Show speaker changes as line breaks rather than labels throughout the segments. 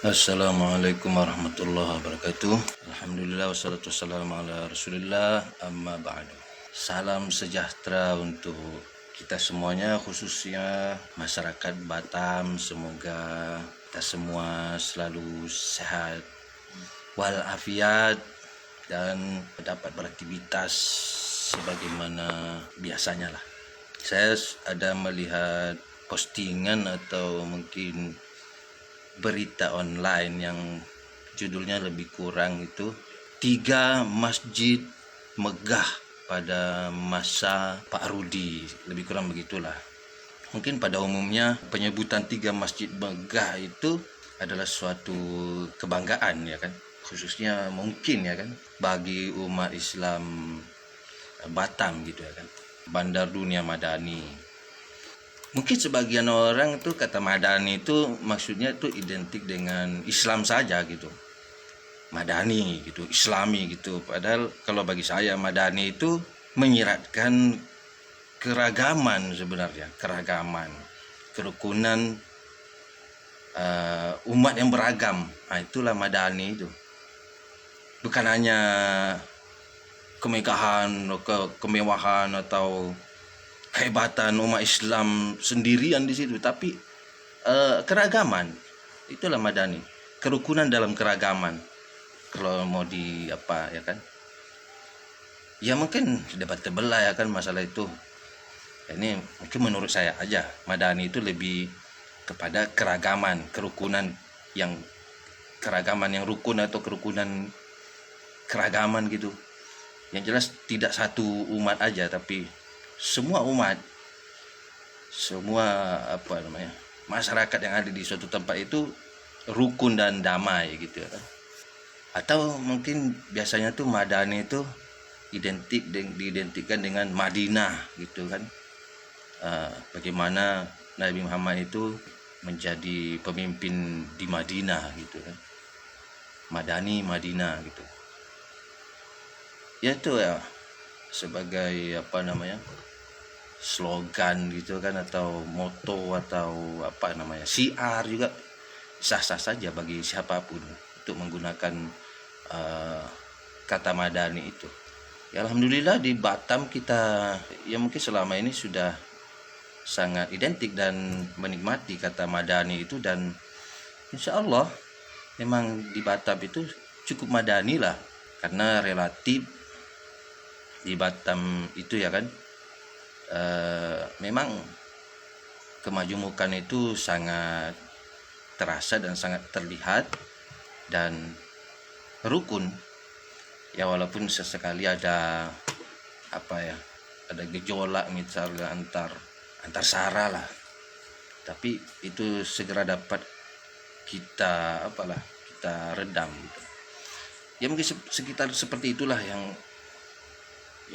Assalamualaikum warahmatullahi wabarakatuh. Alhamdulillah wassalatu wassalamu ala rasulillah, amma ba'du. Salam sejahtera untuk kita semuanya, khususnya masyarakat Batam. Semoga kita semua selalu sehat walafiat dan dapat beraktivitas sebagaimana biasanya lah. Saya ada melihat postingan atau mungkin berita online yang judulnya lebih kurang itu 3 masjid megah pada masa Pak Rudi, lebih kurang begitulah. Mungkin pada umumnya penyebutan 3 masjid megah itu adalah suatu kebanggaan, ya kan, khususnya mungkin, ya kan, bagi umat Islam Batam gitu, ya kan, Bandar Dunia Madani. Mungkin sebagian orang tuh kata Madani itu maksudnya itu identik dengan Islam saja gitu. Madani gitu, Islami gitu. Padahal kalau bagi saya Madani itu menyiratkan keragaman sebenarnya, keragaman, kerukunan umat yang beragam. Nah, itulah Madani itu. Bukan hanya kemegahan, kemewahan atau kehebatan umat Islam sendirian di situ, tapi keragaman. Itulah Madani, kerukunan dalam keragaman. Kalau mau di apa, ya kan, ya mungkin debatable lah, ya kan, masalah itu. Ini mungkin menurut saya aja, Madani itu lebih kepada keragaman, kerukunan yang rukun atau kerukunan keragaman gitu. Yang jelas tidak satu umat aja, tapi semua umat, semua masyarakat yang ada di suatu tempat itu rukun dan damai gitu, ya kan. Atau mungkin biasanya tuh Madani itu diidentikan dengan Madinah gitu kan. Bagaimana Nabi Muhammad itu menjadi pemimpin di Madinah gitu kan. Madani, Madinah gitu. Ya itu ya sebagai slogan gitu kan, atau moto, atau syiar juga sah-sah saja bagi siapapun untuk menggunakan kata Madani itu. Ya, alhamdulillah di Batam kita ya mungkin selama ini sudah sangat identik dan menikmati kata Madani itu, dan insya Allah memang di Batam itu cukup Madani lah, karena relatif di Batam itu, ya kan, memang kemajemukan itu sangat terasa dan sangat terlihat dan rukun. Ya walaupun sesekali ada ada gejolak misalnya antar sara lah, tapi itu segera dapat kita kita redam gitu. Ya mungkin sekitar seperti itulah yang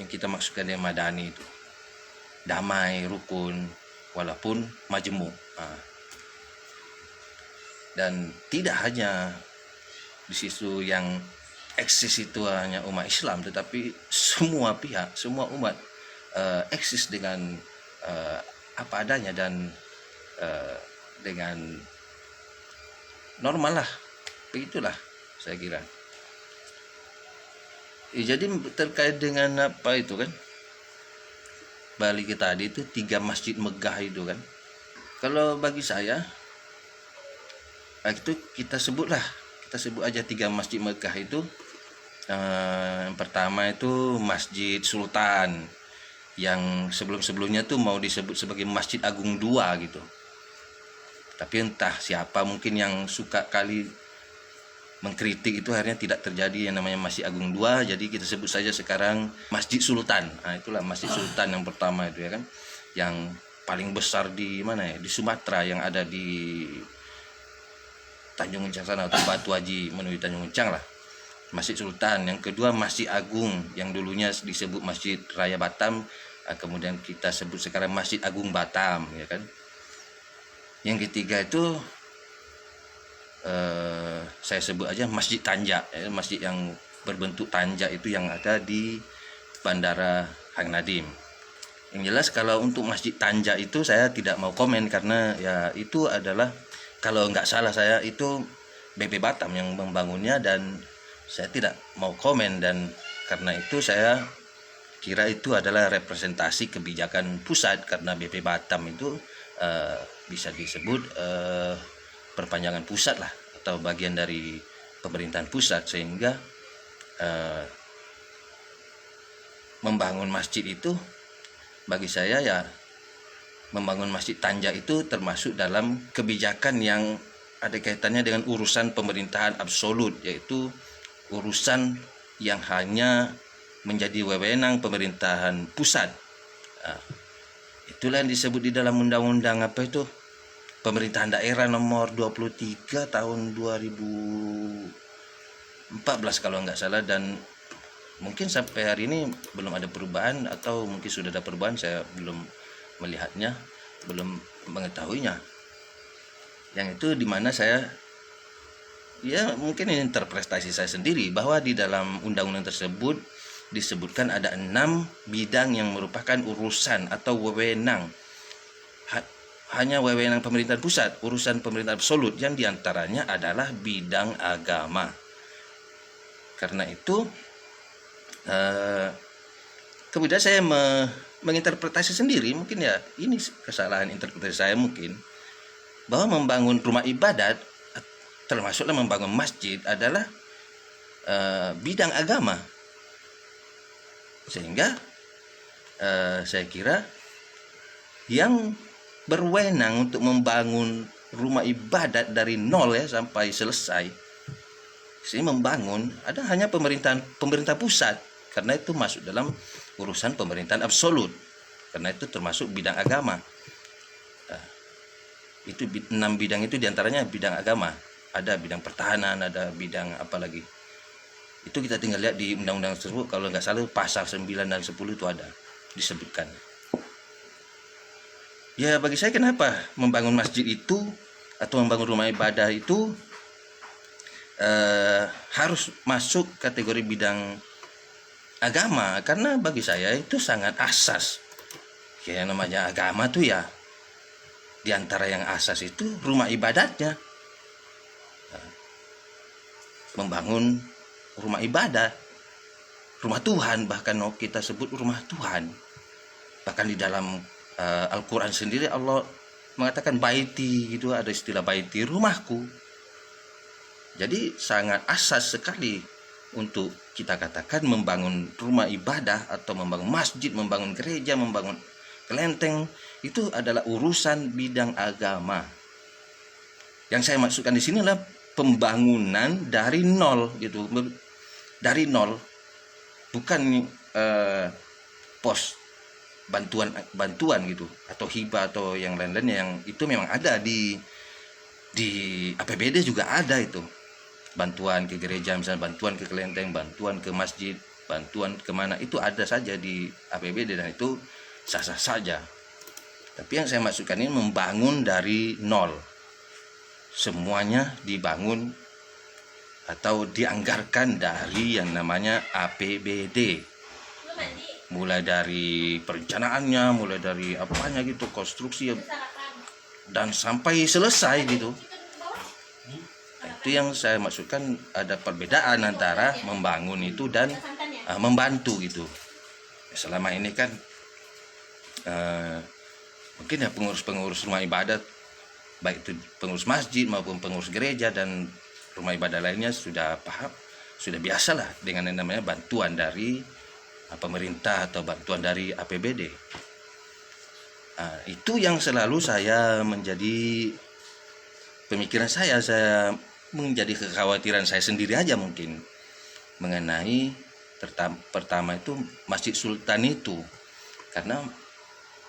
kita maksudkan dengan Madani itu. Damai, rukun, walaupun majemuk. Dan tidak hanya di situ yang eksis itu hanya umat Islam, tetapi semua pihak, semua umat eksis dengan apa adanya dan dengan normal lah. Begitulah saya kira. Jadi terkait dengan apa itu kan, balik ke tadi itu 3 masjid megah itu kan, kalau bagi saya itu kita sebut aja 3 masjid megah itu. Yang pertama itu Masjid Sultan, yang sebelumnya tuh mau disebut sebagai Masjid Agung II gitu, tapi entah siapa mungkin yang suka kali mengkritik itu, akhirnya tidak terjadi yang namanya Masjid Agung II, jadi kita sebut saja sekarang Masjid Sultan. Nah, itulah Masjid Sultan yang pertama itu, ya kan, yang paling besar di mana ya, di Sumatera, yang ada di Tanjung Uncang sana, atau Batu Haji menuju Tanjung Uncang lah, Masjid Sultan. Yang kedua Masjid Agung, yang dulunya disebut Masjid Raya Batam, kemudian kita sebut sekarang Masjid Agung Batam, ya kan. Yang ketiga itu saya sebut aja Masjid Tanja, masjid yang berbentuk tanja itu yang ada di Bandara Hang Nadim. Yang jelas kalau untuk Masjid Tanja itu saya tidak mau komen, karena ya itu adalah, kalau nggak salah saya itu BP Batam yang membangunnya, dan saya tidak mau komen, dan karena itu saya kira itu adalah representasi kebijakan pusat, karena BP Batam itu bisa disebut perpanjangan pusat lah, atau bagian dari pemerintahan pusat, sehingga membangun masjid itu bagi saya ya, membangun masjid Tanja itu termasuk dalam kebijakan yang ada kaitannya dengan urusan pemerintahan absolut, yaitu urusan yang hanya menjadi wewenang pemerintahan pusat. Itulah yang disebut di dalam undang-undang pemerintahan daerah nomor 23 tahun 2014 kalau nggak salah, dan mungkin sampai hari ini belum ada perubahan, atau mungkin sudah ada perubahan, saya belum melihatnya, belum mengetahuinya. Yang itu dimana saya ya mungkin ini interpretasi saya sendiri, bahwa di dalam undang-undang tersebut disebutkan ada 6 bidang yang merupakan urusan atau wewenang, hanya wewenang pemerintahan pusat, urusan pemerintah absolut, yang diantaranya adalah bidang agama. Karena itu kemudian saya menginterpretasi sendiri, mungkin ya ini kesalahan interpretasi saya mungkin, bahwa membangun rumah ibadat termasuklah membangun masjid adalah bidang agama, sehingga saya kira yang berwenang untuk membangun rumah ibadat dari nol ya sampai selesai, sih membangun ada hanya pemerintah pusat, karena itu masuk dalam urusan pemerintahan absolut, karena itu termasuk bidang agama. Itu 6 bidang itu diantaranya bidang agama, ada bidang pertahanan, ada bidang apa lagi, itu kita tinggal lihat di undang-undang tersebut, kalau nggak salah pasal 9 dan 10 itu ada disebutkan. Ya bagi saya, kenapa membangun masjid itu atau membangun rumah ibadah itu harus masuk kategori bidang agama? Karena bagi saya itu sangat asas. Ya namanya agama tuh ya, diantara yang asas itu rumah ibadatnya. Membangun rumah ibadah, rumah Tuhan, bahkan kita sebut rumah Tuhan. Bahkan di dalam Al-Quran sendiri Allah mengatakan baiti, gitu, ada istilah baiti, rumahku. Jadi sangat asas sekali untuk kita katakan membangun rumah ibadah atau membangun masjid, membangun gereja, membangun kelenteng, itu adalah urusan bidang agama. Yang saya maksudkan di sini adalah pembangunan dari nol, gitu, dari nol, bukan pos bantuan gitu, atau hibah atau yang lain-lainnya, yang itu memang ada di APBD juga ada itu, bantuan ke gereja misalnya, bantuan ke kelenteng, bantuan ke masjid, bantuan kemana, itu ada saja di APBD dan itu sah-sah saja. Tapi yang saya maksudkan ini membangun dari nol, semuanya dibangun atau dianggarkan dari yang namanya APBD, mulai dari perencanaannya, mulai dari apanya gitu, konstruksi, dan sampai selesai gitu. Itu yang saya maksudkan, ada perbedaan antara membangun itu dan membantu gitu. Selama ini kan mungkin ya pengurus-pengurus rumah ibadat, baik itu pengurus masjid maupun pengurus gereja dan rumah ibadah lainnya, sudah paham, sudah biasalah dengan yang namanya bantuan dari pemerintah atau bantuan dari APBD. Itu yang selalu saya menjadi pemikiran saya menjadi kekhawatiran saya sendiri aja mungkin, mengenai pertama itu Masjid Sultan itu. Karena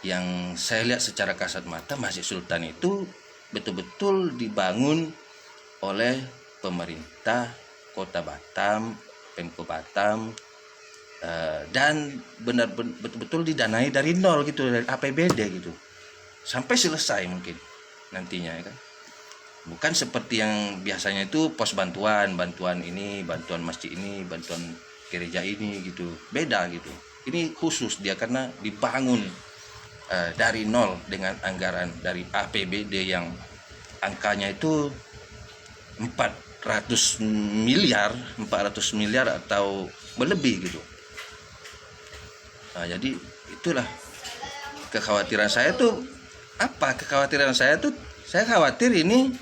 yang saya lihat secara kasat mata, Masjid Sultan itu betul-betul dibangun oleh pemerintah Kota Batam, Pemko Batam, dan betul-betul didanai dari nol gitu, dari APBD gitu, sampai selesai mungkin nantinya ya kan. Bukan seperti yang biasanya itu pos bantuan ini, bantuan masjid ini, bantuan gereja ini gitu, beda gitu. Ini khusus dia karena dibangun dari nol dengan anggaran dari APBD yang angkanya itu miliar, 400 miliar atau lebih gitu. Nah, jadi itulah kekhawatiran saya tuh apa? Kekhawatiran saya tuh, saya khawatir ini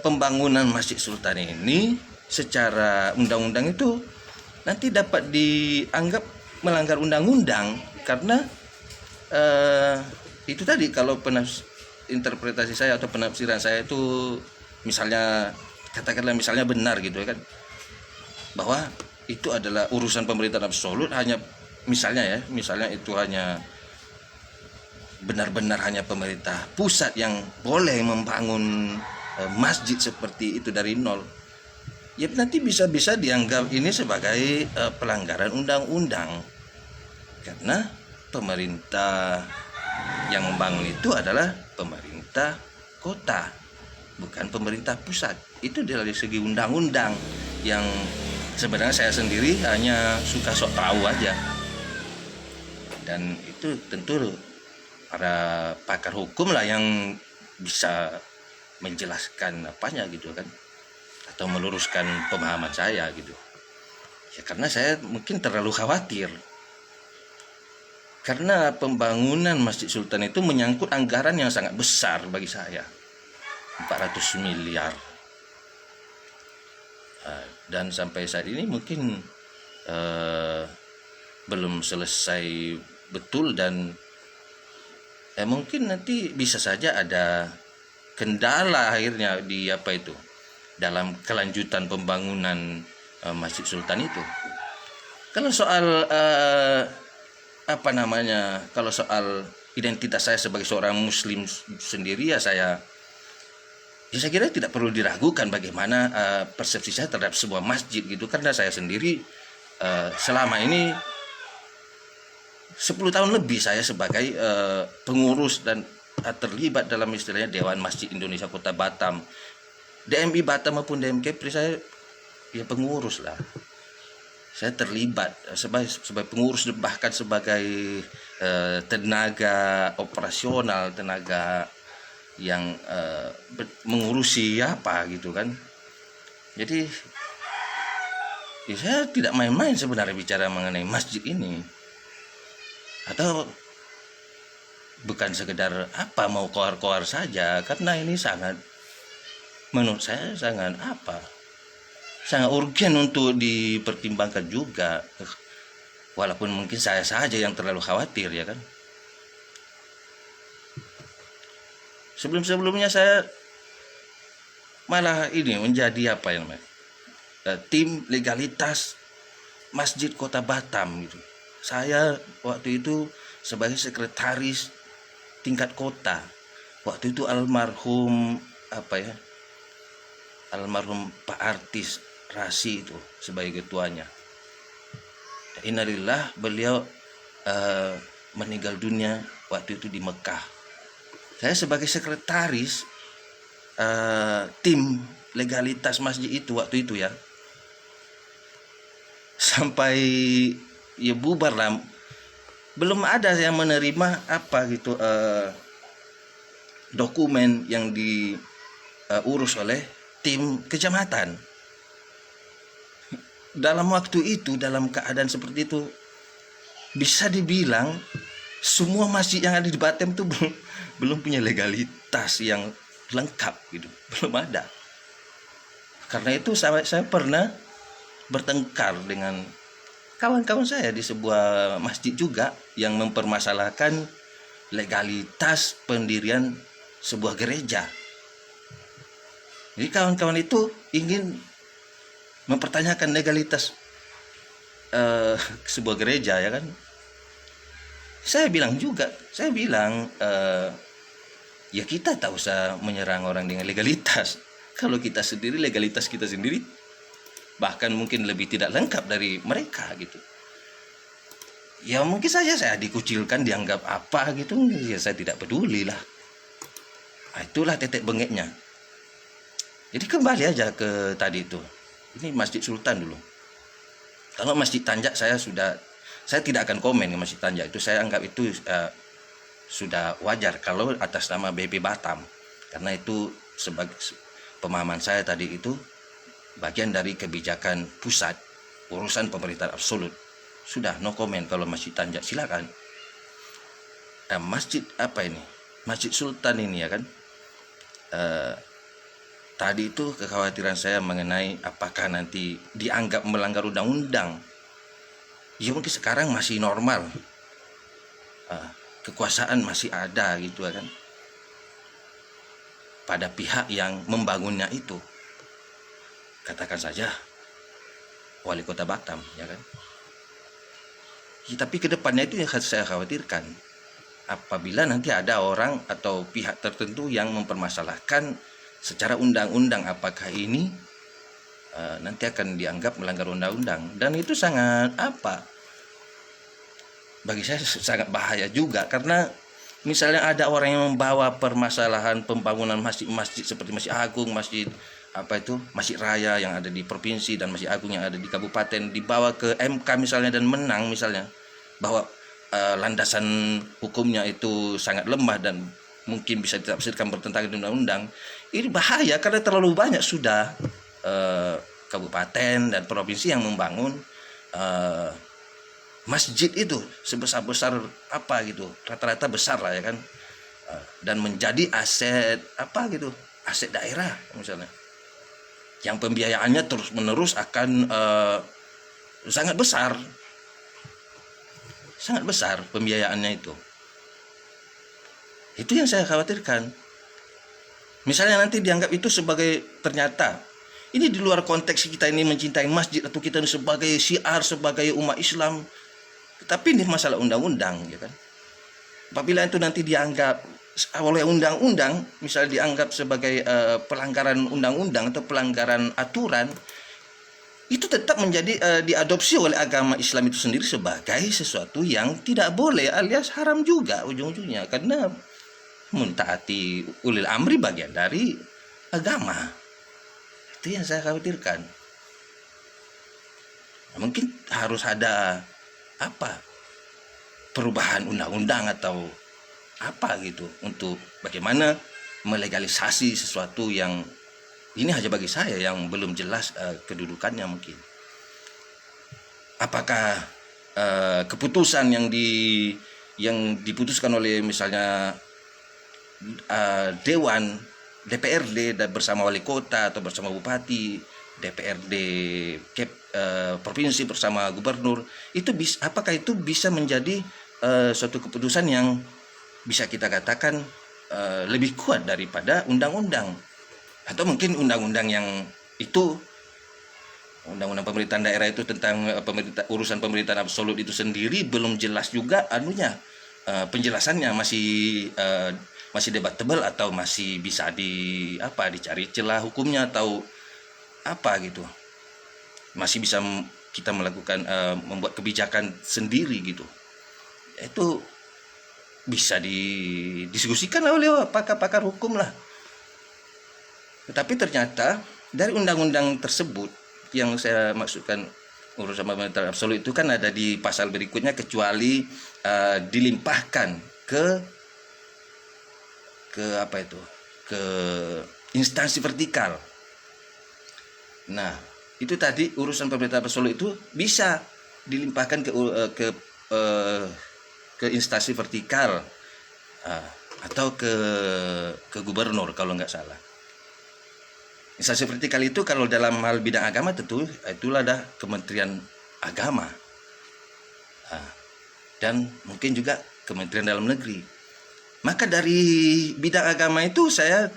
pembangunan Masjid Sultan ini secara undang-undang itu nanti dapat dianggap melanggar undang-undang karena itu tadi, kalau interpretasi saya atau penafsiran saya itu misalnya, katakanlah misalnya benar gitu kan, bahwa itu adalah urusan pemerintahan absolut, hanya misalnya itu hanya benar-benar hanya pemerintah pusat yang boleh membangun masjid seperti itu dari nol, ya nanti bisa-bisa dianggap ini sebagai pelanggaran undang-undang karena pemerintah yang membangun itu adalah pemerintah kota, bukan pemerintah pusat. Itu dari segi undang-undang yang sebenarnya saya sendiri hanya suka sok tahu aja, dan itu tentu para pakar hukum lah yang bisa menjelaskan apanya gitu kan, atau meluruskan pemahaman saya gitu ya, karena saya mungkin terlalu khawatir karena pembangunan Masjid Sultan itu menyangkut anggaran yang sangat besar bagi saya, 400 miliar. Dan sampai saat ini mungkin belum selesai betul, dan mungkin nanti bisa saja ada kendala akhirnya di dalam kelanjutan pembangunan Masjid Sultan itu. Kalau soal kalau soal identitas saya sebagai seorang muslim sendiri, saya kira tidak perlu diragukan bagaimana persepsi saya terhadap sebuah masjid gitu, karena saya sendiri selama ini 10 tahun lebih saya sebagai pengurus dan terlibat dalam istilahnya Dewan Masjid Indonesia Kota Batam, DMI Batam maupun DMI Kepri, saya ya pengurus lah. Saya terlibat sebagai pengurus, bahkan sebagai tenaga operasional, tenaga yang mengurusi apa gitu kan. Jadi ya saya tidak main-main sebenarnya bicara mengenai masjid ini, atau bukan sekedar mau koar-koar saja, karena ini menurut saya sangat urgen untuk dipertimbangkan juga, walaupun mungkin saya saja yang terlalu khawatir ya kan. Sebelumnya saya malah ini menjadi tim legalitas Masjid Kota Batam gitu. Saya waktu itu sebagai sekretaris tingkat kota, waktu itu almarhum Pak Artis Rasi itu sebagai ketuanya. Innalillah, beliau meninggal dunia waktu itu di Mekah. Saya sebagai sekretaris tim legalitas masjid itu waktu itu ya, sampai ya bubar lah, belum ada yang menerima dokumen yang diurus oleh tim kecamatan. Dalam waktu itu, dalam keadaan seperti itu, bisa dibilang semua masjid yang ada di Batam itu belum punya legalitas yang lengkap gitu, belum ada. Karena itu saya pernah bertengkar dengan kawan-kawan saya di sebuah masjid juga yang mempermasalahkan legalitas pendirian sebuah gereja. Jadi kawan-kawan itu ingin mempertanyakan legalitas sebuah gereja ya kan. Saya bilang ya kita tak usah menyerang orang dengan legalitas. Kalau kita sendiri, legalitas kita sendiri bahkan mungkin lebih tidak lengkap dari mereka gitu. Ya mungkin saja saya dikucilkan, dianggap apa gitu, ya saya tidak peduli lah. Nah, itulah titik bengeknya. Jadi kembali aja ke tadi itu. Ini Masjid Sultan dulu. Kalau Masjid Tanjak saya tidak akan komen ke Masjid Tanjak itu. Saya anggap itu sudah wajar kalau atas nama BP Batam, karena itu pemahaman saya tadi itu bagian dari kebijakan pusat, urusan pemerintahan absolut. Sudah, no comment. Kalau masih tanjak silakan. Masjid apa ini? Masjid Sultan ini ya kan. Tadi itu kekhawatiran saya mengenai apakah nanti dianggap melanggar undang-undang. Ya mungkin sekarang masih normal, kekuasaan masih ada gitu kan, pada pihak yang membangunnya itu. Katakan saja wali kota Batam ya kan. Ya, tapi kedepannya itu yang saya khawatirkan, apabila nanti ada orang atau pihak tertentu yang mempermasalahkan secara undang-undang apakah ini nanti akan dianggap melanggar undang-undang. Dan itu sangat bagi saya sangat bahaya juga, karena misalnya ada orang yang membawa permasalahan pembangunan masjid-masjid seperti Masjid Agung, Masjid Masjid Raya yang ada di provinsi dan Masjid Agung yang ada di kabupaten, dibawa ke MK misalnya dan menang misalnya, bahwa landasan hukumnya itu sangat lemah dan mungkin bisa ditafsirkan bertentangan dengan undang-undang. Ini bahaya karena terlalu banyak sudah kabupaten dan provinsi yang membangun masjid itu sebesar-besar gitu, rata-rata besar lah ya kan, dan menjadi aset aset daerah misalnya, yang pembiayaannya terus-menerus akan sangat besar pembiayaannya itu. Itu yang saya khawatirkan. Misalnya nanti dianggap itu sebagai, ternyata ini di luar konteks kita ini mencintai masjid atau kita sebagai syiar, sebagai umat Islam. Tapi ini masalah undang-undang ya kan. Apabila itu nanti dianggap oleh undang-undang, misalnya dianggap sebagai pelanggaran undang-undang atau pelanggaran aturan, itu tetap menjadi diadopsi oleh agama Islam itu sendiri sebagai sesuatu yang tidak boleh alias haram juga ujung-ujungnya, karena mentaati ulil amri bagian dari agama. Itu yang saya khawatirkan. Mungkin harus ada perubahan undang-undang atau gitu untuk bagaimana melegalisasi sesuatu yang ini hanya bagi saya yang belum jelas kedudukannya. Mungkin apakah keputusan yang diputuskan oleh misalnya Dewan DPRD bersama wali kota atau bersama bupati, DPRD provinsi bersama gubernur, itu apakah itu bisa menjadi suatu keputusan yang bisa kita katakan lebih kuat daripada undang-undang, atau mungkin undang-undang yang itu undang-undang pemerintahan daerah itu tentang urusan pemerintahan absolut itu sendiri belum jelas juga penjelasannya, masih debatable atau masih bisa dicari celah hukumnya atau gitu, masih bisa kita melakukan membuat kebijakan sendiri gitu. Itu bisa didiskusikan oleh pakar-pakar hukum lah. Tetapi ternyata dari undang-undang tersebut yang saya maksudkan urusan pemerintahan absolut itu kan ada di pasal berikutnya, kecuali dilimpahkan ke instansi vertikal. Nah, itu tadi urusan pemerintahan absolut itu bisa dilimpahkan ke instansi vertikal atau ke gubernur kalau nggak salah. Instansi vertikal itu kalau dalam hal bidang agama tentu itulah ada Kementerian Agama dan mungkin juga Kementerian Dalam Negeri. Maka dari bidang agama itu saya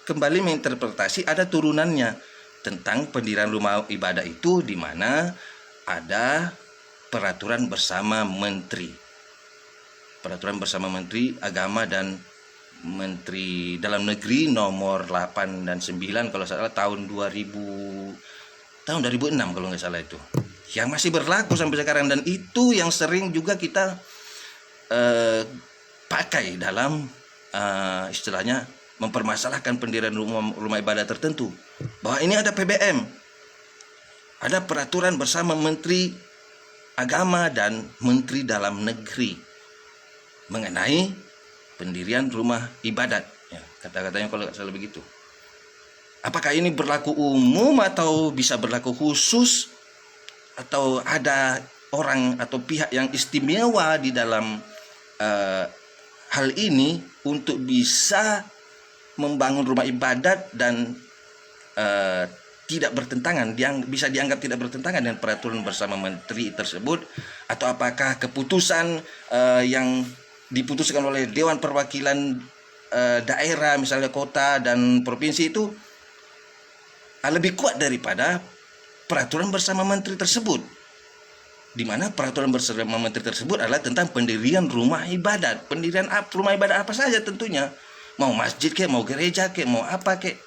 kembali menginterpretasi ada turunannya tentang pendirian rumah ibadah itu, di mana ada peraturan bersama menteri agama dan menteri dalam negeri nomor 8 dan 9 kalau salah tahun 2006 kalau nggak salah, itu yang masih berlaku sampai sekarang, dan itu yang sering juga kita pakai dalam istilahnya mempermasalahkan pendirian rumah ibadah tertentu, bahwa ini ada PBM, ada peraturan bersama menteri agama dan menteri dalam negeri mengenai pendirian rumah ibadat ya, kata-katanya kalau nggak salah begitu. Apakah ini berlaku umum atau bisa berlaku khusus, atau ada orang atau pihak yang istimewa di dalam hal ini untuk bisa membangun rumah ibadat dan tidak bertentangan, bisa dianggap tidak bertentangan dengan peraturan bersama menteri tersebut, atau apakah keputusan yang diputuskan oleh Dewan Perwakilan daerah, misalnya kota dan provinsi itu lebih kuat daripada peraturan bersama menteri tersebut, di mana peraturan bersama menteri tersebut adalah tentang pendirian rumah ibadat. Pendirian rumah ibadat apa saja tentunya, mau masjid kek, mau gereja kek, mau apa kek.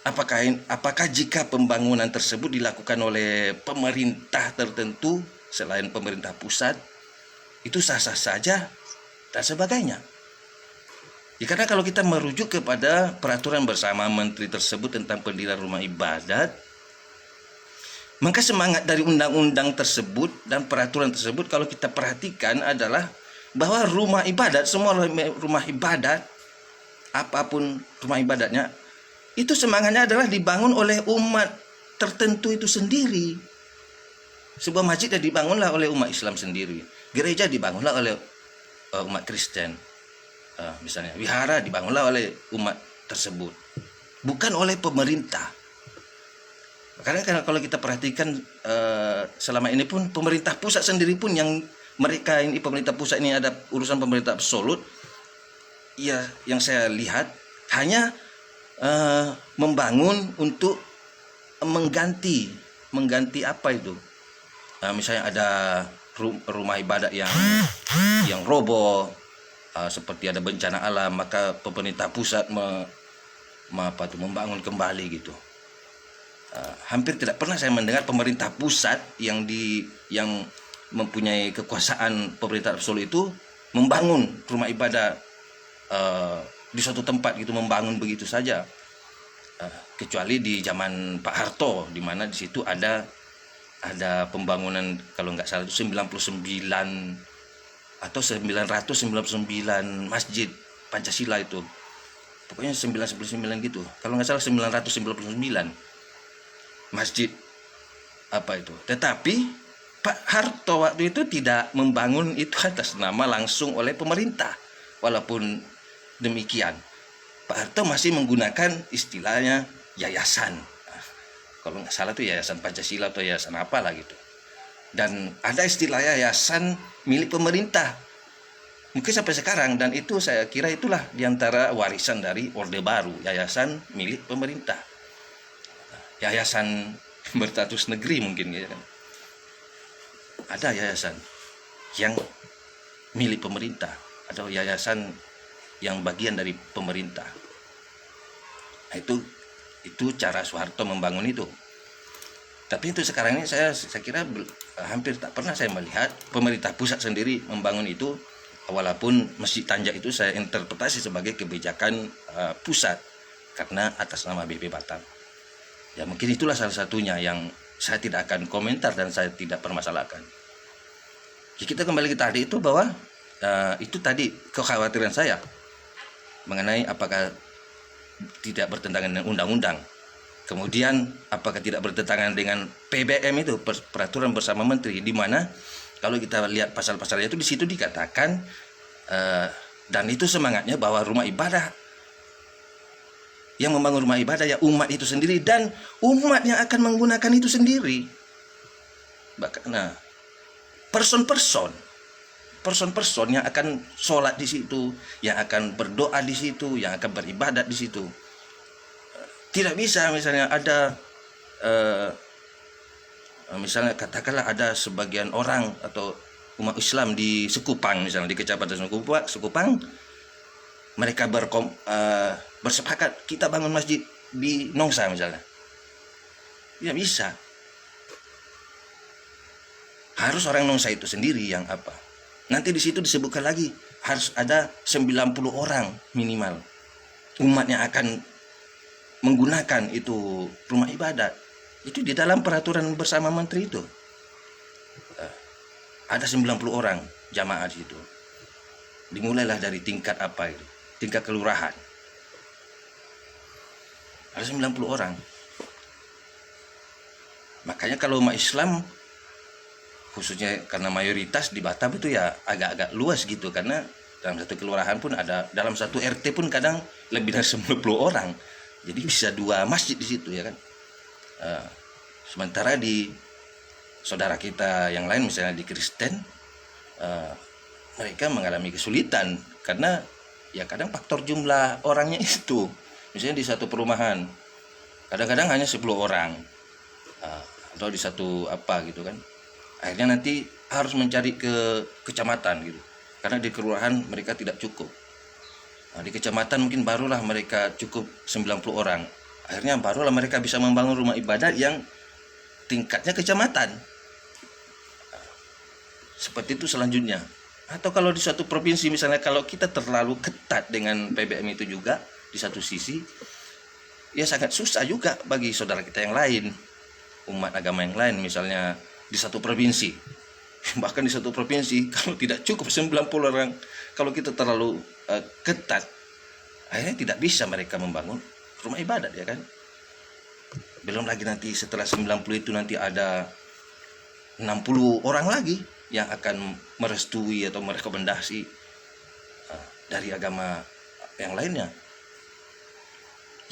Apakah jika pembangunan tersebut dilakukan oleh pemerintah tertentu selain pemerintah pusat, itu sah-sah saja dan sebagainya? Ya, karena kalau kita merujuk kepada peraturan bersama menteri tersebut tentang pendirian rumah ibadat, maka semangat dari undang-undang tersebut dan peraturan tersebut kalau kita perhatikan adalah bahwa rumah ibadat, semua rumah ibadat, apapun rumah ibadatnya, itu semangatnya adalah dibangun oleh umat tertentu itu sendiri. Sebuah masjid dibangunlah oleh umat Islam sendiri, gereja dibangunlah oleh umat Kristen, misalnya wihara dibangunlah oleh umat tersebut, bukan oleh pemerintah. Karena kalau kita perhatikan selama ini pun pemerintah pusat sendiri pun yang mereka ini, pemerintah pusat ini ada urusan pemerintah absolut, ya yang saya lihat hanya membangun untuk mengganti apa itu, misalnya ada rumah ibadat yang roboh, seperti ada bencana alam, maka pemerintah pusat membangun kembali gitu. Hampir tidak pernah saya mendengar pemerintah pusat yang mempunyai kekuasaan pemerintah absolut itu membangun rumah ibadah di suatu tempat gitu, membangun begitu saja, kecuali di zaman Pak Harto, di mana di situ ada pembangunan kalau nggak salah itu 99 atau 999 masjid Pancasila itu, pokoknya 999 gitu, kalau nggak salah 999 masjid apa itu. Tetapi Pak Harto waktu itu tidak membangun itu atas nama langsung oleh pemerintah. Walaupun demikian, Pak Harto masih menggunakan istilahnya yayasan. Kalau nggak salah itu yayasan Pancasila atau yayasan apalah gitu. Dan ada istilah yayasan milik pemerintah. Mungkin sampai sekarang, dan itu saya kira itulah diantara warisan dari Orde Baru, yayasan milik pemerintah. Yayasan berstatus negeri mungkin ya kan. Ada yayasan yang milik pemerintah atau yayasan yang bagian dari pemerintah. Nah, itu cara Soeharto membangun itu. Tapi untuk sekarang ini saya kira hampir tak pernah saya melihat pemerintah pusat sendiri membangun itu, walaupun Masjid Tanjak itu saya interpretasi sebagai kebijakan pusat karena atas nama BP Batam. Ya mungkin itulah salah satunya yang saya tidak akan komentar dan saya tidak permasalahkan. Ya, kita kembali ke tadi itu bahwa itu tadi kekhawatiran saya mengenai apakah tidak bertentangan dengan undang-undang. Kemudian apakah tidak bertentangan dengan PBM itu, peraturan bersama menteri, di mana kalau kita lihat pasal-pasalnya itu di situ dikatakan dan itu semangatnya bahwa rumah ibadah, yang membangun rumah ibadah ya umat itu sendiri dan umat yang akan menggunakan itu sendiri. Bahkan person yang akan sholat di situ, yang akan berdoa di situ, yang akan beribadat di situ. Tidak bisa misalnya ada misalnya katakanlah ada sebagian orang atau umat Islam di Sekupang, misalnya di Kecamatan Sekupang, mereka bersepakat kita bangun masjid di Nongsa misalnya. Ya bisa. Harus orang Nongsa itu sendiri yang apa. Nanti di situ disebutkan lagi harus ada 90 orang minimal umat yang akan menggunakan itu rumah ibadat. Itu di dalam peraturan bersama menteri itu. Ada 90 orang jamaah di situ. Dimulailah dari tingkat apa itu? Tingkat kelurahan. ada 90 orang. Makanya kalau umat Islam, khususnya karena mayoritas di Batam itu ya agak-agak luas gitu, karena dalam satu kelurahan pun ada, dalam satu RT pun kadang lebih dari 90 orang. Jadi bisa 2 masjid di situ ya kan. Sementara di saudara kita yang lain, misalnya di Kristen, mereka mengalami kesulitan karena ya kadang faktor jumlah orangnya itu. Misalnya di satu perumahan kadang-kadang hanya 10 orang, atau di satu apa gitu kan. Akhirnya nanti harus mencari ke kecamatan gitu, karena di kelurahan mereka tidak cukup. Di kecamatan mungkin barulah mereka cukup 90 orang. Akhirnya barulah mereka bisa membangun rumah ibadah yang tingkatnya kecamatan. Seperti itu selanjutnya. Atau kalau di suatu provinsi misalnya, kalau kita terlalu ketat dengan PBM itu juga di satu sisi, ya sangat susah juga bagi saudara kita yang lain, umat agama yang lain, misalnya di satu provinsi. Bahkan di satu provinsi kalau tidak cukup 90 orang, kalau kita terlalu ketat, akhirnya tidak bisa mereka membangun rumah ibadat ya kan. Belum lagi nanti setelah 90 itu nanti ada 60 orang lagi yang akan merestui atau merekomendasi dari agama yang lainnya,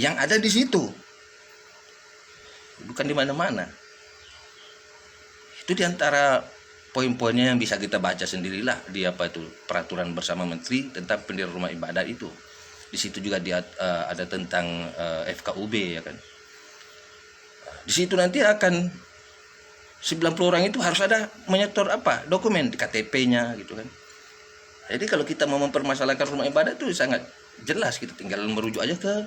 yang ada di situ, bukan di mana-mana. Itu diantara poin-poinnya yang bisa kita baca sendirilah di apa itu peraturan bersama menteri tentang pendirian rumah ibadah itu. Di situ juga ada tentang FKUB ya kan. Di situ nanti akan 90 orang itu harus ada menyetor apa dokumen di KTP-nya gitu kan. Jadi kalau kita mau mempermasalahkan rumah ibadah itu sangat jelas, kita tinggal merujuk aja ke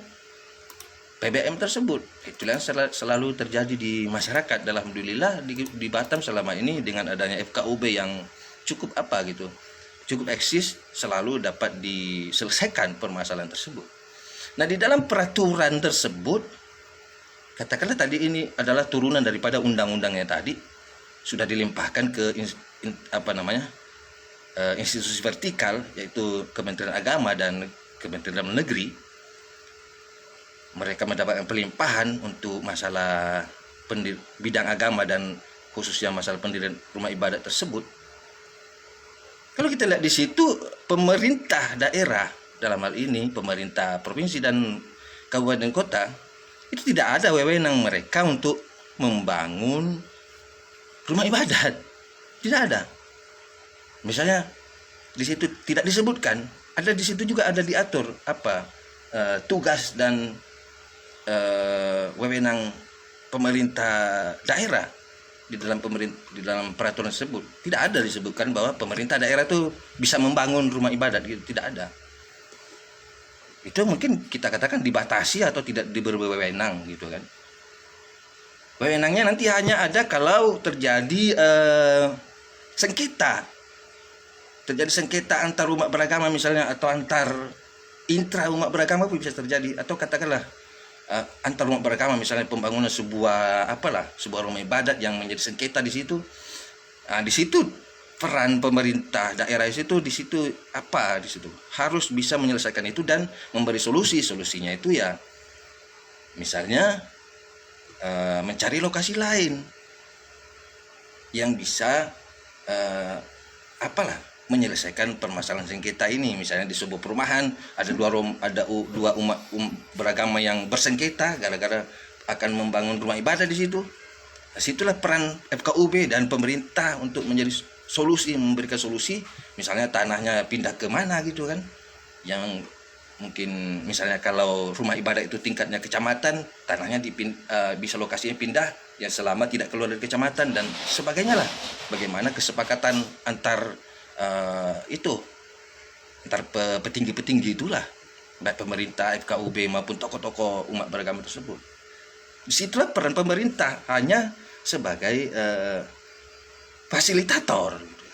PBM tersebut. Itulah yang selalu terjadi di masyarakat. Alhamdulillah di Batam selama ini dengan adanya FKUB yang cukup apa gitu, cukup eksis, selalu dapat diselesaikan permasalahan tersebut. Nah, di dalam peraturan tersebut, katakanlah tadi ini adalah turunan daripada undang-undangnya tadi, sudah dilimpahkan ke institusi vertikal, yaitu Kementerian Agama dan Kementerian Dalam Negeri. Mereka mendapatkan pelimpahan untuk masalah bidang agama dan khususnya masalah pendirian rumah ibadat tersebut. Kalau kita lihat di situ, pemerintah daerah, dalam hal ini pemerintah provinsi dan kabupaten kota, itu tidak ada wewenang mereka untuk membangun rumah ibadat. Tidak ada. Misalnya di situ tidak disebutkan, ada di situ juga ada diatur apa tugas dan wewenang pemerintah daerah di dalam peraturan tersebut. Tidak ada disebutkan bahwa pemerintah daerah itu bisa membangun rumah ibadat gitu, tidak ada. Itu mungkin kita katakan dibatasi atau tidak diberi wewenang gitu kan. Wewenangnya nanti hanya ada kalau terjadi sengketa. Terjadi sengketa antar umat beragama misalnya, atau antar intra umat beragama pun bisa terjadi, atau katakanlah antar umat beragama, misalnya pembangunan sebuah rumah ibadat yang menjadi sengketa di situ. Di situ peran pemerintah daerah di situ harus bisa menyelesaikan itu dan memberi solusi. Solusinya itu ya misalnya mencari lokasi lain yang bisa menyelesaikan permasalahan sengketa ini. Misalnya di sebuah perumahan ada dua umat beragama yang bersengketa gara-gara akan membangun rumah ibadah di situ. Situlah peran FKUB dan pemerintah untuk memberikan solusi. Misalnya tanahnya pindah ke mana gitu kan, yang mungkin misalnya kalau rumah ibadah itu tingkatnya kecamatan, tanahnya bisa lokasinya pindah yang selama tidak keluar dari kecamatan dan sebagainya lah. Bagaimana kesepakatan antar petinggi-petinggi itulah, baik pemerintah, FKUB maupun tokoh-tokoh umat beragama tersebut. Disitulah peran pemerintah hanya sebagai fasilitator gitu.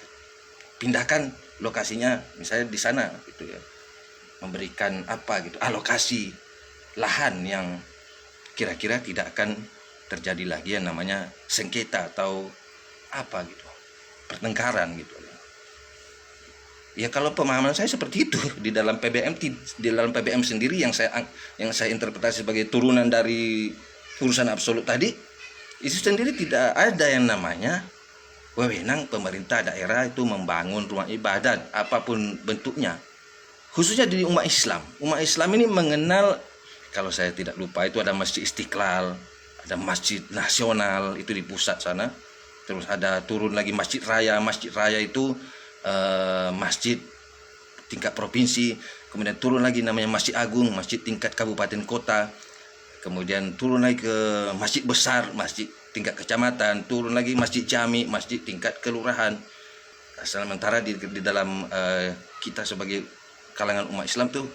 Pindahkan lokasinya misalnya di sana gitu ya, memberikan alokasi lahan yang kira-kira tidak akan terjadi lagi yang namanya sengketa atau pertengkaran gitu. Ya kalau pemahaman saya seperti itu di dalam PBM sendiri yang saya interpretasi sebagai turunan dari urusan absolut tadi, itu sendiri tidak ada yang namanya wewenang pemerintah daerah itu membangun rumah ibadat apapun bentuknya. Khususnya di umat Islam. Umat Islam ini mengenal, kalau saya tidak lupa itu ada Masjid Istiqlal, ada Masjid Nasional itu di pusat sana. Terus ada turun lagi Masjid Raya. Masjid Raya itu masjid tingkat provinsi. Kemudian turun lagi namanya Masjid Agung, masjid tingkat kabupaten kota. Kemudian turun lagi ke masjid besar, masjid tingkat kecamatan. Turun lagi masjid jami, masjid tingkat kelurahan. Sementara di dalam kita sebagai kalangan umat Islam tuh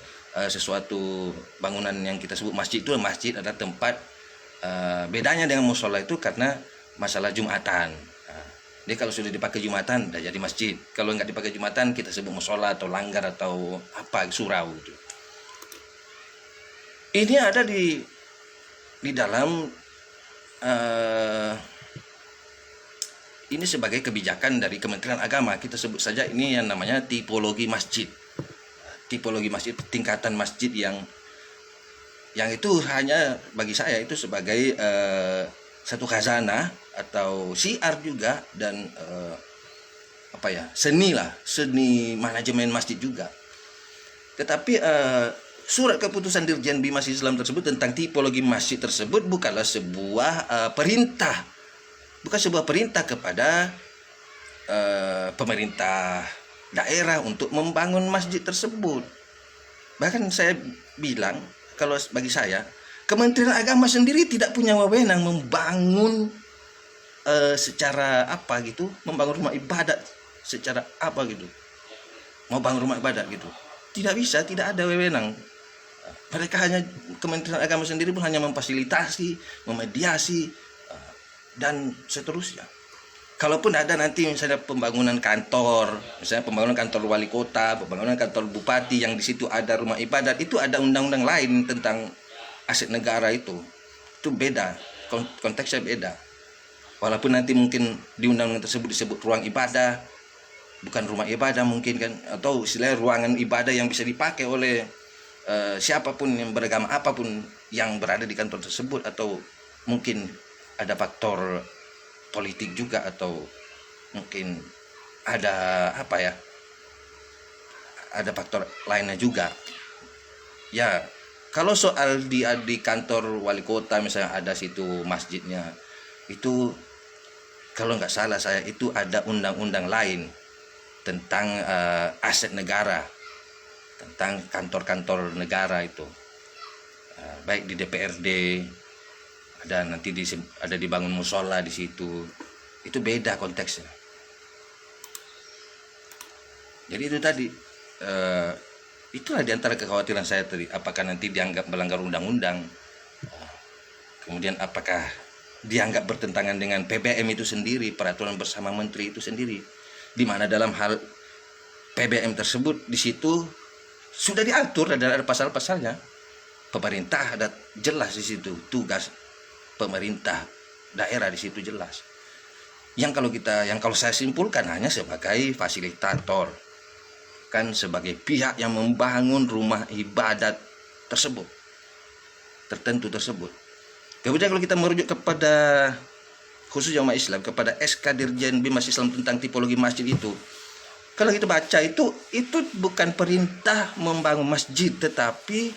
sesuatu bangunan yang kita sebut masjid itu, masjid adalah tempat, bedanya dengan musola itu karena masalah Jumatan. Jadi kalau sudah dipakai Jumatan udah jadi masjid. Kalau nggak dipakai Jumatan kita sebut musola atau langgar atau apa, surau gitu. Ini ada di dalam ini sebagai kebijakan dari Kementerian Agama. Kita sebut saja ini yang namanya tipologi masjid. Tipologi masjid, tingkatan masjid yang itu hanya bagi saya itu sebagai satu khazanah atau syiar juga, dan seni manajemen masjid juga. Tetapi surat keputusan Dirjen Bimas Islam tersebut tentang tipologi masjid tersebut bukanlah sebuah perintah, bukan sebuah perintah kepada pemerintah daerah untuk membangun masjid tersebut. Bahkan saya bilang, kalau bagi saya Kementerian Agama sendiri tidak punya wewenang membangun secara apa gitu, membangun rumah ibadat secara apa gitu, mau bangun rumah ibadat gitu, tidak bisa, tidak ada wewenang. Mereka hanya, Kementerian Agama sendiri pun hanya memfasilitasi, memediasi dan seterusnya. Kalaupun ada nanti misalnya pembangunan kantor, misalnya pembangunan kantor wali kota, pembangunan kantor bupati yang di situ ada rumah ibadat, itu ada undang-undang lain tentang aset negara itu beda, konteksnya beda. Walaupun nanti mungkin di undang-undang tersebut disebut ruang ibadah, bukan rumah ibadah mungkin kan, atau istilahnya ruangan ibadah yang bisa dipakai oleh siapapun yang beragama apapun yang berada di kantor tersebut, atau mungkin ada faktor politik juga, atau mungkin ada ada faktor lainnya juga. Ya, kalau soal di kantor wali kota misalnya ada situ masjidnya, itu kalau nggak salah saya itu ada undang-undang lain tentang aset negara, tentang kantor-kantor negara itu, baik di DPRD, ada nanti ada dibangun musola di situ, itu beda konteksnya. Jadi itu tadi, itulah diantara kekhawatiran saya tadi, apakah nanti dianggap melanggar undang-undang, kemudian apakah dianggap bertentangan dengan PBM itu sendiri, peraturan bersama menteri itu sendiri, di mana dalam hal PBM tersebut di situ sudah diatur, ada pasal-pasalnya. Pemerintah ada jelas di situ, tugas pemerintah daerah di situ jelas. Yang kalau saya simpulkan hanya sebagai fasilitator, kan sebagai pihak yang membangun rumah ibadat tersebut, tertentu tersebut. Kemudian kalau kita merujuk kepada khususnya umat Islam, kepada SK Dirjen Bimas Islam tentang tipologi masjid itu, kalau kita baca itu bukan perintah membangun masjid, tetapi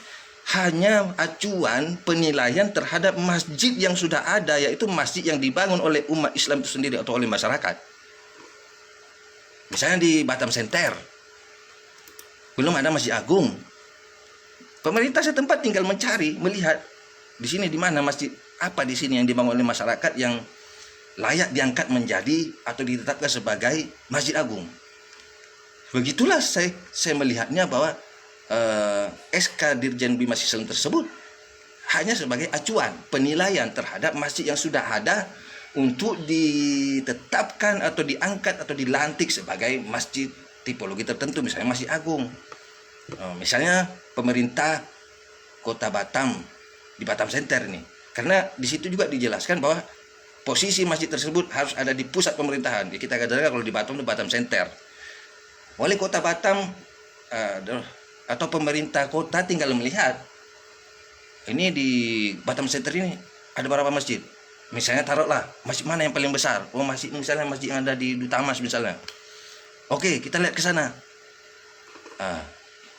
hanya acuan penilaian terhadap masjid yang sudah ada, yaitu masjid yang dibangun oleh umat Islam itu sendiri atau oleh masyarakat. Misalnya di Batam Center belum ada Masjid Agung, pemerintah setempat tinggal mencari, melihat di sini di mana masjid apa di sini yang dibangun oleh masyarakat yang layak diangkat menjadi atau ditetapkan sebagai Masjid Agung. Begitulah saya melihatnya bahwa SK Dirjen Bimas Islam tersebut hanya sebagai acuan penilaian terhadap masjid yang sudah ada untuk ditetapkan atau diangkat atau dilantik sebagai masjid tipologi tertentu, misalnya Masjid Agung. Misalnya pemerintah Kota Batam di Batam Center ini, karena di situ juga dijelaskan bahwa posisi masjid tersebut harus ada di pusat pemerintahan. Kita katakan kalau di Batam itu Batam Center. Wali Kota Batam atau pemerintah kota tinggal melihat ini di Batam Center ini ada berapa masjid. Misalnya taruhlah masjid mana yang paling besar. Oh, masjid misalnya masjid yang ada di Duta Mas misalnya. Oke, kita lihat ke sana.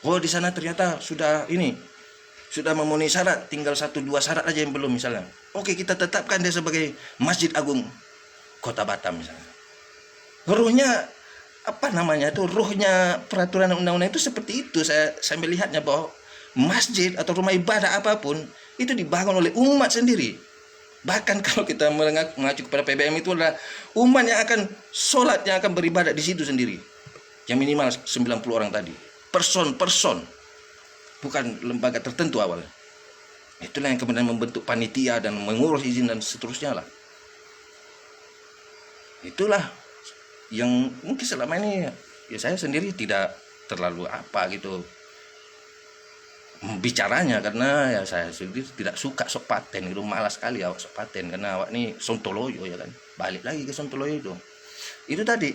Oh, di sana ternyata sudah memenuhi syarat, tinggal 1-2 syarat aja yang belum misalnya. Oke, kita tetapkan dia sebagai Masjid Agung Kota Batam misalnya. Ruhnya ruhnya peraturan undang-undang itu seperti itu. Saya melihatnya bahwa masjid atau rumah ibadah apapun itu dibangun oleh umat sendiri. Bahkan kalau kita mengacu kepada PBM itu adalah umat yang akan sholat, yang akan beribadah di situ sendiri. Yang minimal 90 orang tadi. Person. Bukan lembaga tertentu awalnya. Itulah yang kemudian membentuk panitia dan mengurus izin dan seterusnya lah. Itulah yang mungkin selama ini ya saya sendiri tidak terlalu bicaranya, karena ya saya sendiri tidak suka sok paten gitu, malas sekali awak sok paten karena awak ini sontoloyo ya kan. Balik lagi ke sontoloyo itu tadi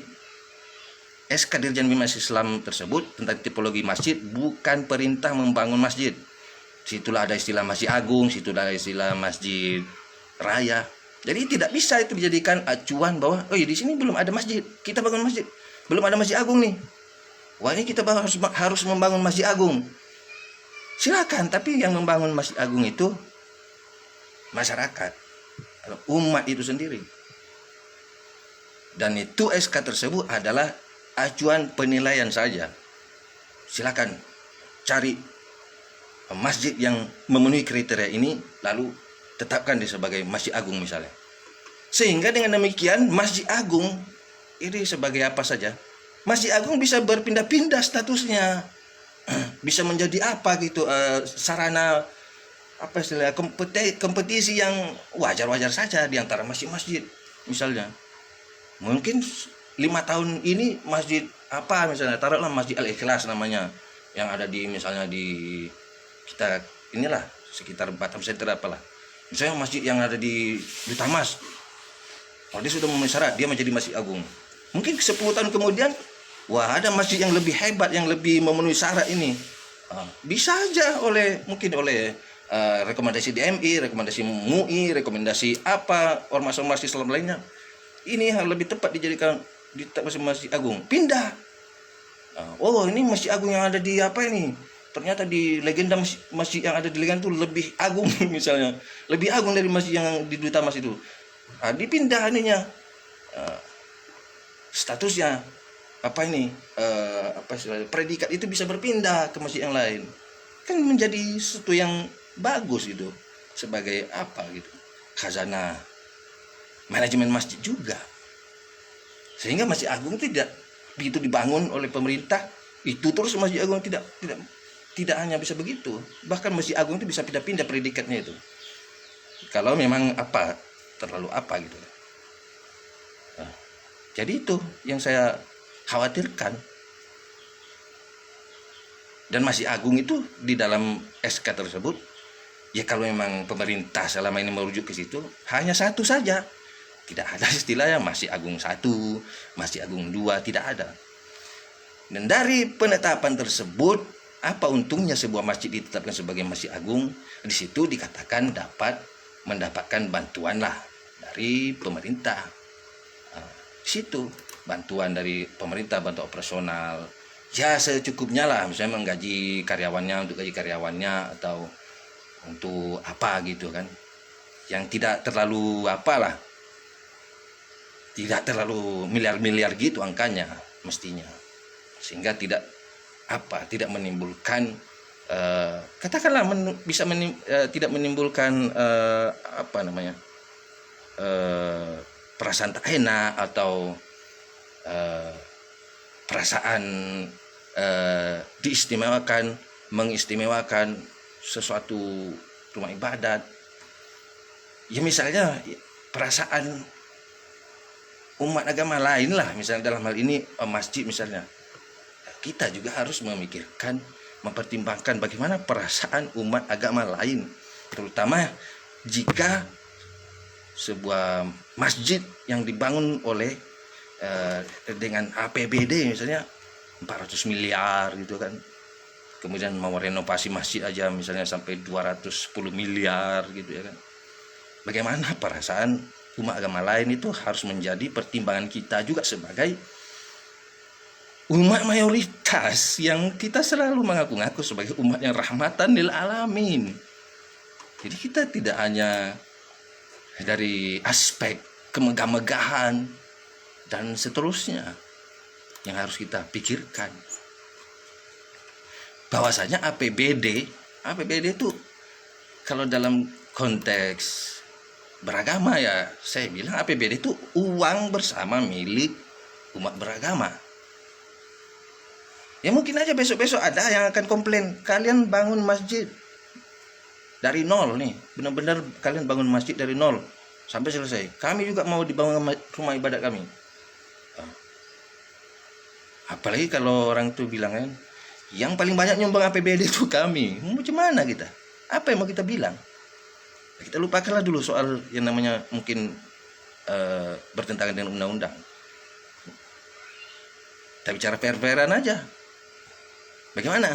SK Dirjen Bimas Islam tersebut tentang tipologi masjid bukan perintah membangun masjid. Situlah ada istilah masjid agung, situlah ada istilah masjid raya. Jadi tidak bisa itu dijadikan acuan bahwa di sini belum ada masjid, kita bangun masjid. Belum ada masjid agung nih. Wah, ini kita harus membangun masjid agung. Silakan, tapi yang membangun masjid agung itu masyarakat, umat itu sendiri. Dan itu SK tersebut adalah acuan penilaian saja. Silakan cari masjid yang memenuhi kriteria ini, lalu tetapkan dia sebagai masjid agung misalnya. Sehingga dengan demikian masjid agung ini sebagai apa saja, masjid agung bisa berpindah-pindah statusnya. Bisa menjadi sarana kompetisi yang wajar-wajar saja di antara masjid-masjid. Misalnya mungkin 5 tahun ini masjid misalnya taruhlah Masjid Al-Ikhlas namanya, yang ada di misalnya di kita inilah sekitar Batam Center misalnya masjid yang ada di Duta Mas, kalau dia sudah memenuhi syarat dia menjadi masjid agung. Mungkin 10 tahun kemudian ada masjid yang lebih hebat, yang lebih memenuhi syarat ini. Bisa aja mungkin oleh rekomendasi DMI, rekomendasi MUI, rekomendasi ormas-ormas Islam lainnya. Ini yang lebih tepat dijadikan di masjid agung. Pindah. Ini masjid agung yang ada di ini? Ternyata di legenda masjid yang ada di legenda itu lebih agung misalnya. Lebih agung dari masjid yang di Duta Mas itu. Dipindah ininya. Statusnya predikat itu bisa berpindah ke masjid yang lain, kan menjadi sesuatu yang bagus itu sebagai khazanah manajemen masjid juga, sehingga masjid agung tidak begitu dibangun oleh pemerintah itu terus masjid agung tidak hanya bisa begitu, bahkan masjid agung itu bisa pindah-pindah predikatnya itu kalau memang terlalu gitu. Jadi itu yang saya khawatirkan. Dan masjid agung itu di dalam SK tersebut, ya kalau memang pemerintah selama ini merujuk ke situ, hanya satu saja. Tidak ada istilahnya masjid agung 1, masjid agung 2, tidak ada. Dan dari penetapan tersebut, apa untungnya sebuah masjid ditetapkan sebagai masjid agung? Di situ dikatakan dapat mendapatkan bantuan dari pemerintah. Situ bantuan dari pemerintah, bantuan operasional ya secukupnya lah, misalnya menggaji karyawannya, untuk gaji karyawannya atau untuk gitu kan, yang tidak terlalu tidak terlalu miliar-miliar gitu angkanya mestinya, sehingga tidak menimbulkan tidak menimbulkan perasaan tak enak atau perasaan mengistimewakan sesuatu rumah ibadat. Ya misalnya perasaan umat agama lain lah, misalnya dalam hal ini masjid misalnya. Kita juga harus mempertimbangkan bagaimana perasaan umat agama lain, terutama jika sebuah masjid yang dibangun oleh dengan APBD misalnya 400 miliar gitu kan. Kemudian mau renovasi masjid aja misalnya sampai 210 miliar gitu ya kan. Bagaimana perasaan umat agama lain itu harus menjadi pertimbangan kita juga sebagai umat mayoritas yang kita selalu mengaku-ngaku sebagai umat yang rahmatan lil alamin. Jadi kita tidak hanya dari aspek kemegah-megahan dan seterusnya yang harus kita pikirkan. Bahwasanya APBD itu kalau dalam konteks beragama ya saya bilang APBD itu uang bersama milik umat beragama. Ya mungkin aja besok-besok ada yang akan komplain, kalian bangun masjid dari nol nih, benar-benar kalian bangun masjid dari nol sampai selesai. Kami juga mau dibangun rumah ibadat kami. Apalagi kalau orang tuh bilang kan, yang paling banyak nyumbang APBD itu kami. Macam mana kita? Apa yang mau kita bilang? Kita lupakanlah dulu soal yang namanya mungkin bertentangan dengan undang-undang. Kita bicara fair-fairan aja. Bagaimana?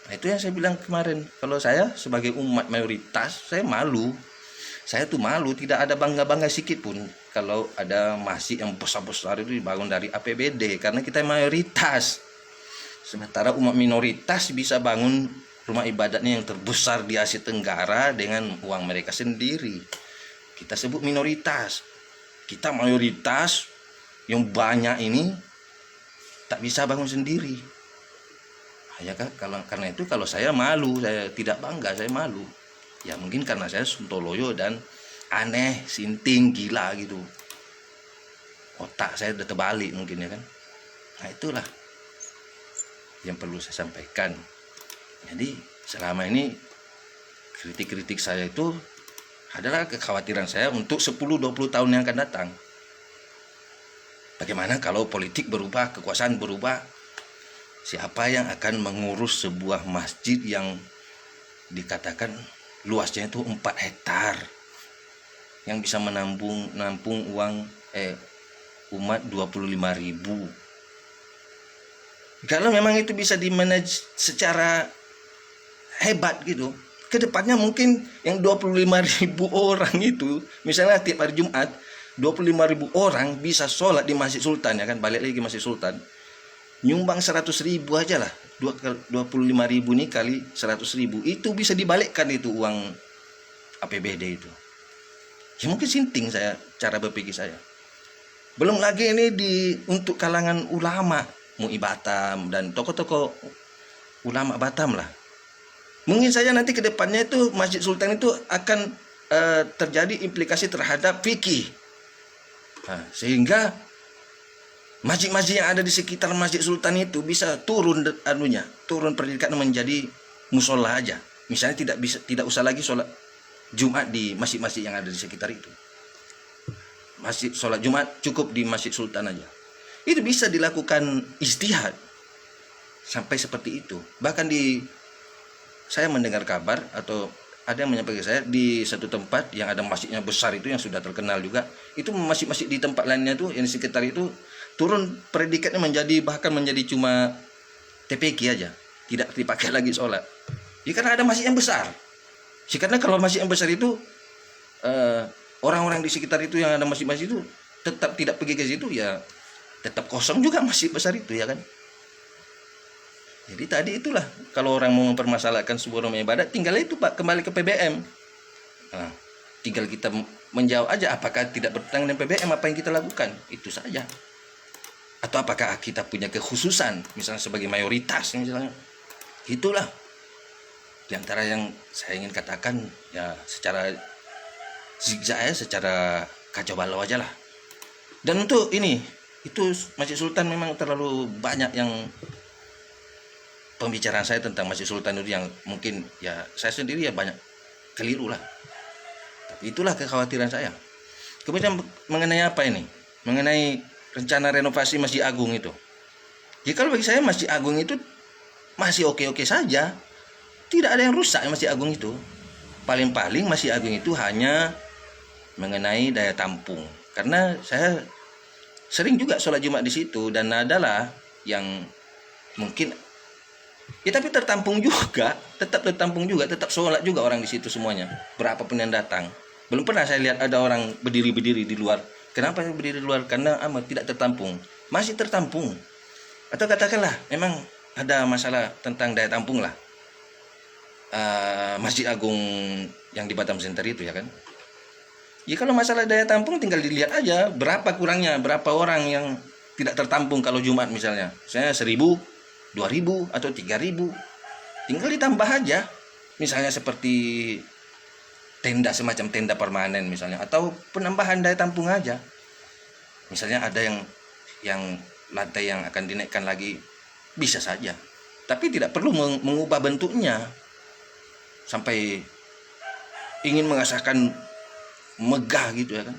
Nah, itu yang saya bilang kemarin. Kalau saya sebagai umat mayoritas, saya malu. Saya tuh malu, tidak ada bangga-bangga sedikit pun kalau ada masjid yang besar-besar itu dibangun dari APBD, karena kita mayoritas. Sementara umat minoritas bisa bangun rumah ibadatnya yang terbesar di Asia Tenggara dengan uang mereka sendiri. Kita sebut minoritas. Kita mayoritas yang banyak ini tak bisa bangun sendiri. Ya kan, karena itu kalau saya malu, saya tidak bangga, saya malu. Ya mungkin karena saya sontoloyo dan aneh, sinting, gila gitu. Otak saya udah terbalik mungkin ya kan. Nah itulah yang perlu saya sampaikan. Jadi selama ini kritik-kritik saya itu adalah kekhawatiran saya untuk 10-20 tahun yang akan datang. Bagaimana kalau politik berubah, kekuasaan berubah, siapa yang akan mengurus sebuah masjid yang dikatakan luasnya itu 4 hektar yang bisa menampung uang umat 25.000. Kalau memang itu bisa dimanage secara hebat gitu, kedepannya mungkin yang 25.000 orang itu, misalnya tiap hari Jumat 25.000 orang bisa sholat di Masjid Sultan ya kan, balik lagi ke Masjid Sultan, nyumbang 100.000 aja lah, 25.000 nih kali 100.000 itu bisa dibalikkan itu uang APBD itu. Ya mungkin sinting saya cara berpikir saya. Belum lagi ini untuk kalangan ulama MUI Batam dan tokoh-tokoh ulama Batam lah. Mungkin saja nanti ke depannya itu Masjid Sultan itu akan terjadi implikasi terhadap fikih. Nah, sehingga masjid-masjid yang ada di sekitar Masjid Sultan itu bisa turun pendidikan menjadi musola aja. Misalnya tidak usah lagi sholat Jumat di masjid-masjid yang ada di sekitar itu. Masjid sholat Jumat cukup di Masjid Sultan aja. Itu bisa dilakukan ijtihad sampai seperti itu. Bahkan saya mendengar kabar atau ada yang menyampaikan saya di satu tempat yang ada masjidnya besar itu yang sudah terkenal juga, itu masjid-masjid di tempat lainnya tuh yang di sekitar itu turun predikatnya bahkan menjadi cuma TPQ aja, tidak dipakai lagi sholat. Ya karena ada masjid yang besar. Karena kalau masjid yang besar itu orang-orang di sekitar itu yang ada masjid-masjid itu tetap tidak pergi ke situ, ya tetap kosong juga masjid besar itu ya kan. Jadi tadi itulah, kalau orang mau mempermasalahkan sebuah rumah ibadat, tinggal itu Pak, kembali ke PBM. Nah, tinggal kita menjawab aja apakah tidak bertentangan dengan PBM apa yang kita lakukan, itu saja. Atau apakah kita punya kekhususan, misalnya sebagai mayoritas misalnya. Itulah di antara yang saya ingin katakan ya, secara zigzag ya, secara kacau balau aja lah. Dan untuk itu Masjid Sultan memang terlalu banyak yang pembicaraan saya tentang Masjid Sultan itu yang mungkin ya saya sendiri ya banyak keliru lah. Tapi itulah kekhawatiran saya. Kemudian mengenai apa ini? Mengenai rencana renovasi Masjid Agung itu. Ya kalau bagi saya Masjid Agung itu masih oke-oke saja. Tidak ada yang rusak Masjid Agung itu. Paling-paling Masjid Agung itu hanya mengenai daya tampung. Karena saya sering juga sholat Jumat di situ, dan adalah yang mungkin ya tapi tertampung juga, tetap sholat juga orang di situ semuanya, berapapun yang datang. Belum pernah saya lihat ada orang berdiri di luar. Kenapa berdiri di luar? Karena tidak tertampung. Masih tertampung. Atau katakanlah memang ada masalah tentang daya tampung lah. Masjid Agung yang di Batam Center itu ya kan. Ya kalau masalah daya tampung tinggal dilihat aja berapa kurangnya, berapa orang yang tidak tertampung kalau Jumat misalnya. Misalnya 1.000, 2.000 atau 3.000. Tinggal ditambah aja. Misalnya seperti tenda, semacam tenda permanen misalnya, atau penambahan daya tampung aja. Misalnya ada yang lantai yang akan dinaikkan lagi, bisa saja. Tapi tidak perlu mengubah bentuknya sampai ingin merasakan megah gitu ya kan.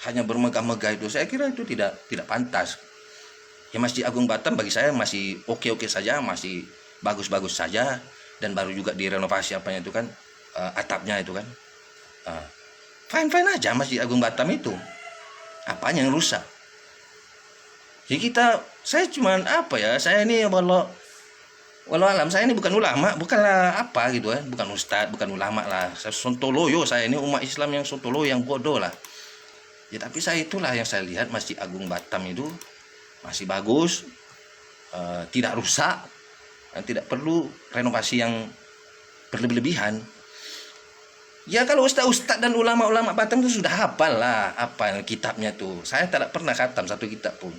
Hanya bermegah-megah itu saya kira itu tidak pantas. Ya Masjid Agung Batam bagi saya masih oke-oke saja, masih bagus-bagus saja, dan baru juga direnovasi apanya itu kan, atapnya itu kan. Fine-fine aja Masjid Agung Batam itu. Apanya yang rusak? Jadi saya cuman saya ini walau alam, saya ini bukan ulama, bukanlah apa gitu kan, bukan ustadz, bukan ulama lah. Saya sontoloyo, saya ini umat Islam yang sontoloyo, yang bodoh lah. Ya tapi saya itulah yang saya lihat Masjid Agung Batam itu masih bagus, tidak rusak, dan tidak perlu renovasi yang berlebihan. Ya kalau ustadz dan ulama-ulama Batam itu sudah hafal lah apa kitabnya tuh. Saya tidak pernah khatam satu kitab pun.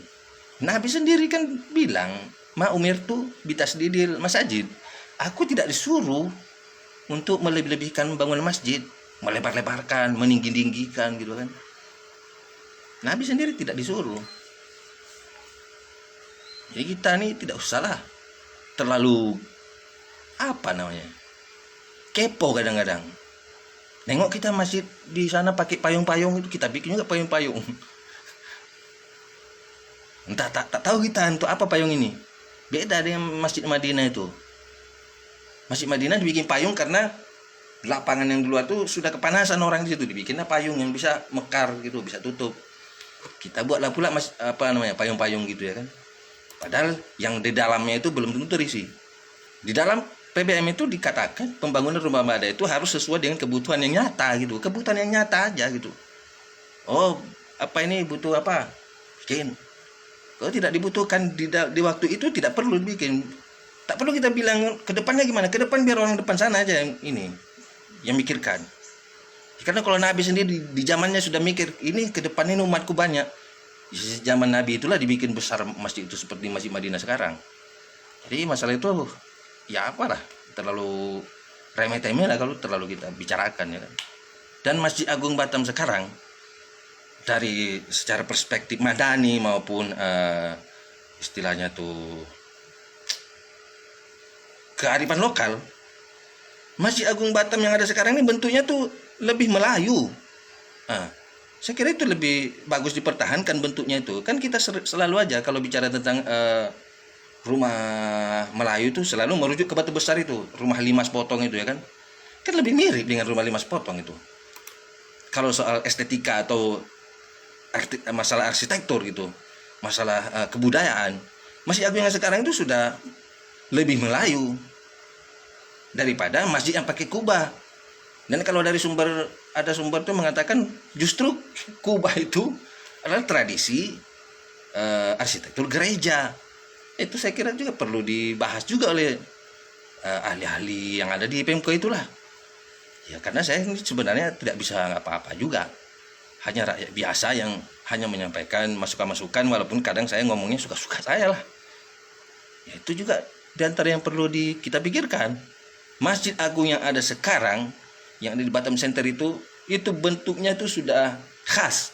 Nabi sendiri kan bilang, ma umirtu bitasdidil masajid. Aku tidak disuruh untuk melebih-lebihkan bangunan masjid, melebar-lebarkan, meninggi-tinggikan gitu kan. Nabi sendiri tidak disuruh. Jadi kita nih tidak usahlah terlalu kepo kadang-kadang. Nengok kita masjid di sana pakai payung-payung itu, kita bikin juga payung-payung. Entah tak tahu kita untuk apa payung ini. Beda dengan Masjid Madinah itu. Masjid Madinah dibikin payung karena lapangan yang di luar tuh sudah kepanasan orang di situ, dibikinnya payung yang bisa mekar gitu, bisa tutup. Kita buatlah pula payung-payung gitu ya kan. Padahal yang di dalamnya itu belum tentu terisi. Di dalam PBM itu dikatakan pembangunan rumah ibadah itu harus sesuai dengan kebutuhan yang nyata gitu. Kebutuhan yang nyata aja gitu. Oh, ini butuh apa? Bikin. Kalau tidak dibutuhkan di waktu itu tidak perlu dibikin. Tak perlu kita bilang ke depannya gimana. Ke depan biar orang depan sana aja yang mikirkan. Karena kalau Nabi sendiri di zamannya sudah mikir, ini ke depan ini umatku banyak. Di zaman Nabi itulah dibikin besar masjid itu seperti Masjid Madinah sekarang. Jadi masalah itu ya apalah, terlalu remeh-temeh lah kalau terlalu kita bicarakan ya kan. Dan Masjid Agung Batam sekarang dari secara perspektif madani maupun istilahnya tuh kearifan lokal, Masjid Agung Batam yang ada sekarang ini bentuknya tuh lebih Melayu. Saya kira itu lebih bagus dipertahankan bentuknya itu. Kan kita selalu aja kalau bicara tentang rumah Melayu itu selalu merujuk ke batu besar itu, rumah 5 sepotong itu ya kan. Kan lebih mirip dengan rumah 5 sepotong itu. Kalau soal estetika atau masalah arsitektur gitu, masalah kebudayaan, Masjid Agung yang sekarang itu sudah lebih Melayu daripada masjid yang pakai kubah. Dan kalau dari sumber itu mengatakan justru kubah itu adalah tradisi arsitektur gereja. Itu saya kira juga perlu dibahas juga oleh ahli-ahli yang ada di PMK itulah. Ya karena saya sebenarnya tidak bisa apa-apa juga. Hanya rakyat biasa yang hanya menyampaikan masukan-masukan, walaupun kadang saya ngomongnya suka-suka saya lah. Ya, itu juga di antara yang perlu kita pikirkan. Masjid Agung yang ada sekarang, yang ada di Batam Center itu bentuknya itu sudah khas.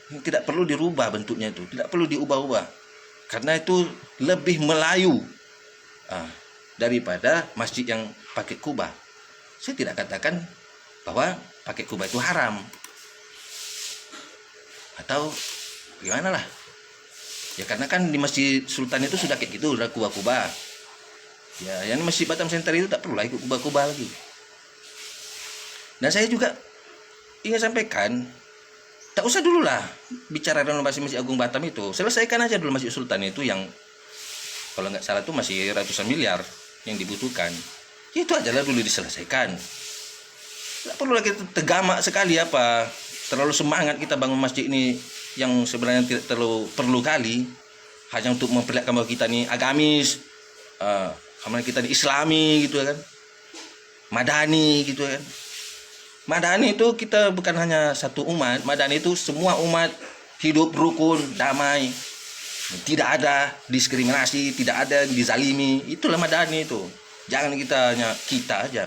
Tidak perlu dirubah bentuknya itu, tidak perlu diubah-ubah. Karena itu lebih Melayu daripada masjid yang pakai kubah. Saya tidak katakan bahwa pakai kubah itu haram. Atau gimana lah. Ya karena kan di Masjid Sultan itu sudah kayak gitu, udah kubah-kubah. Ya yang Masjid Batam Center itu tak perlu lagi kubah-kubah lagi. Dan saya juga ingin sampaikan, Tak usah dulu lah bicara renovasi Masjid Agung Batam itu. Selesaikan aja dulu Masjid Sultan itu yang kalau nggak salah tuh masih ratusan miliar yang dibutuhkan. Itu aja lah dulu diselesaikan. Tidak perlu lagi tegamak sekali apa. Terlalu semangat kita bangun masjid ini yang sebenarnya tidak terlalu perlu kali. Hanya untuk memperlihatkan bahwa kita ini agamis. Karena kita ini islami gitu kan. Madani gitu kan. Madani itu kita bukan hanya satu umat. Madani itu semua umat hidup rukun, damai. Tidak ada diskriminasi, tidak ada dizalimi. Itulah Madani itu. Jangan kita hanya kita aja.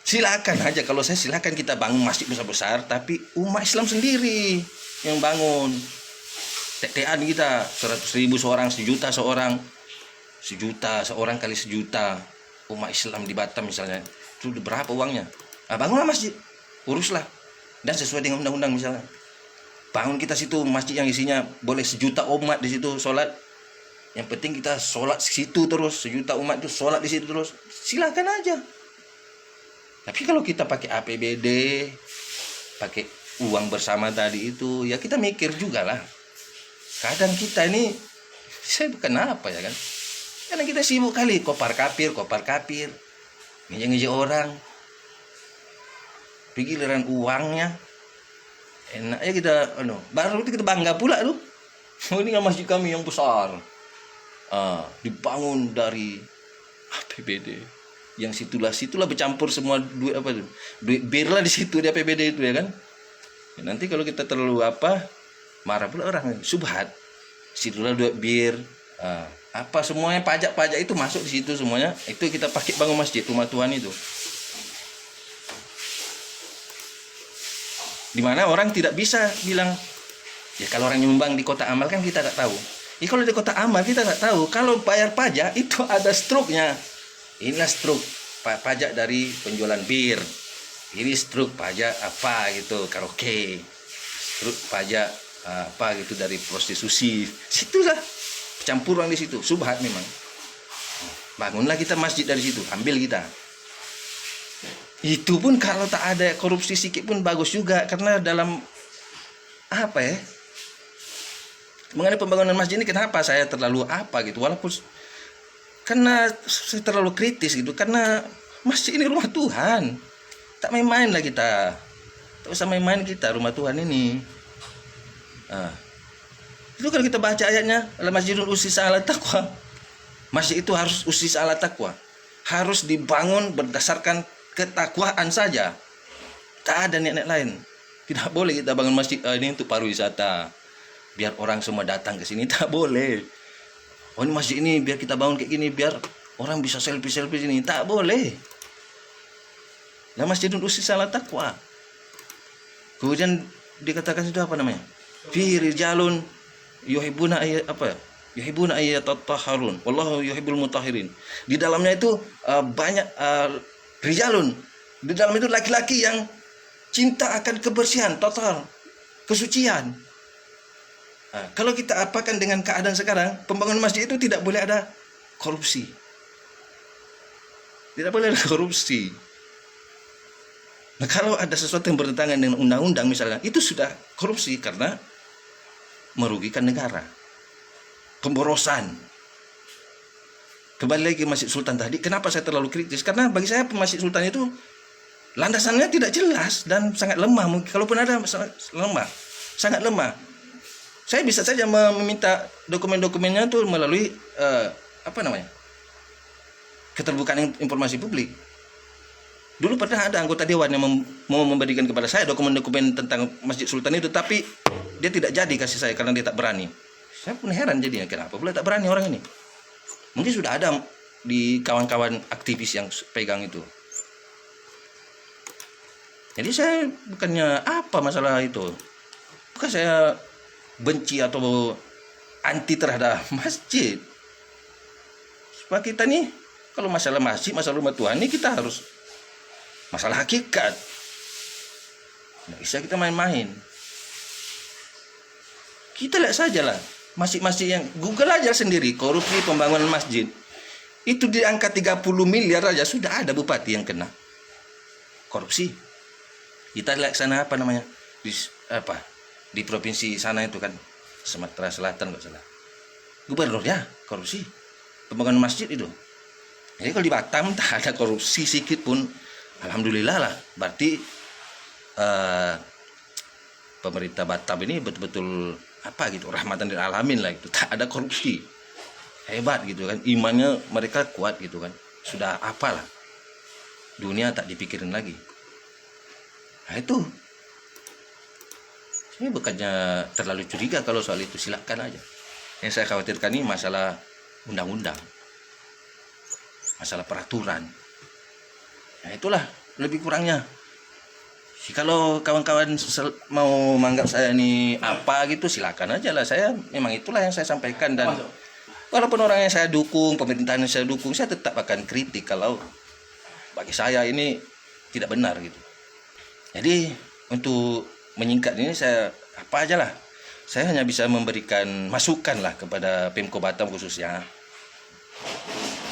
Silakan aja, kalau saya silakan kita bangun masjid besar-besar, tapi umat Islam sendiri yang bangun. Tek-tekan kita 100.000 seorang, 1 juta seorang kali 1 juta umat Islam di Batam misalnya. Itu berapa uangnya? Bangunlah masjid, uruslah dan sesuai dengan undang-undang misalnya. Bangun kita situ masjid yang isinya boleh 1 juta umat di situ sholat. Yang penting kita sholat di situ terus, 1 juta umat itu sholat di situ terus. Silakan aja. Tapi kalau kita pakai APBD, pakai uang bersama tadi itu, ya kita mikir juga lah. Kadang kita ini, saya bukan apa ya kan? Karena kita sibuk kali, kopar kapir, ngejek-ngejek orang. Pikiran uangnya, enaknya kita, baru kita bangga pula tuh. Oh, ini masjid kami yang besar, dibangun dari APBD. Yang situlah bercampur semua duit bir lah di situ di APBD itu ya kan. Ya, nanti kalau kita terlalu marah pula orang, subhat. Situlah duit bir, semuanya pajak itu masuk di situ semuanya. Itu kita pakai bangun masjid rumah Tuhan itu. Dimana orang tidak bisa bilang, ya kalau orang nyumbang di Kota Amal kan kita tak tahu. Ya kalau di Kota Amal kita tak tahu. Kalau bayar pajak itu ada struknya. Inilah struk pajak dari penjualan bir. Ini struk pajak apa gitu, karaoke. Struk pajak gitu dari prostitusi. Situlah campuran di situ. Subhat memang. Bangunlah kita masjid dari situ, ambil kita. Itu pun kalau tak ada korupsi sedikit pun bagus juga, karena dalam mengenai pembangunan masjid ini kenapa saya terlalu gitu, walaupun karena saya terlalu kritis gitu, karena masjid ini rumah Tuhan. Tak main-main lah kita. Tak usah main-main kita, rumah Tuhan ini. Itu kalau kita baca ayatnya, al-masjidul ussisa 'ala taqwa. Masjid itu harus usis 'ala taqwa. Harus dibangun berdasarkan ketakwaan saja. Tak ada niat-niat lain. Tidak boleh kita bangun masjid ini untuk pariwisata. Biar orang semua datang ke sini, tak boleh. Oh, ini masjid ini biar kita bangun kayak gini, biar orang bisa selfie sini. Tak boleh. Nah, masjidun ussisa 'ala taqwa. Kemudian dikatakan itu apa namanya? Fi rijalun yuhibbuna ayyatatahharun. Wallahu yuhibbul mutahhirin. Di dalamnya itu banyak rijalun. Di dalam itu laki-laki yang cinta akan kebersihan total, kesucian. Kalau kita apakan dengan keadaan sekarang, pembangunan masjid itu tidak boleh ada korupsi. Tidak boleh ada korupsi. Nah, kalau ada sesuatu yang bertentangan dengan undang-undang misalnya, itu sudah korupsi karena merugikan negara. Pemborosan. Kembali lagi ke Masjid Sultan tadi, kenapa saya terlalu kritis? Karena bagi saya Masjid Sultan itu landasannya tidak jelas dan sangat lemah. Mungkin kalaupun ada sangat lemah. Saya bisa saja meminta dokumen-dokumennya itu melalui keterbukaan informasi publik. Dulu pernah ada anggota dewan yang mau memberikan kepada saya dokumen-dokumen tentang Masjid Sultan itu, tapi dia tidak jadi kasih saya karena dia tak berani. Saya pun heran jadinya, kenapa pula tak berani orang ini? Mungkin sudah ada di kawan-kawan aktivis yang pegang itu. Jadi saya bukannya masalah itu. Bukan saya benci atau anti terhadap masjid. Supaya kita nih, kalau masalah masjid, masalah rumah Tuhan ini kita harus masalah hakikat. Nggak bisa kita main-main. Kita lihat saja lah, masjid-masjid yang Google aja sendiri, korupsi pembangunan masjid. Itu di angka 30 miliar aja sudah ada bupati yang kena korupsi. Kita lihat sana apa namanya di provinsi sana itu kan, Sumatera Selatan nggak salah, gubernurnya korupsi pembangunan masjid itu. Jadi kalau di Batam tak ada korupsi sedikit pun, alhamdulillah lah. Berarti pemerintah Batam ini betul-betul rahmatan lil alamin lah, itu tak ada korupsi, hebat gitu kan, imannya mereka kuat gitu kan, sudah apalah, dunia tak dipikirin lagi. Nah itu saya bukannya terlalu curiga kalau soal itu, silakan aja. Yang saya khawatirkan ini masalah undang-undang, masalah peraturan. Nah itulah lebih kurangnya. Kalau kawan-kawan mau menganggap saya ini apa gitu, silakan aja lah. Saya memang itulah yang saya sampaikan, dan walaupun orang yang saya dukung, pemerintahan yang saya dukung, saya tetap akan kritik kalau bagi saya ini tidak benar gitu. Jadi untuk menyingkat ini, saya apa aja lah, saya hanya bisa memberikan masukan lah kepada Pemko Batam, khususnya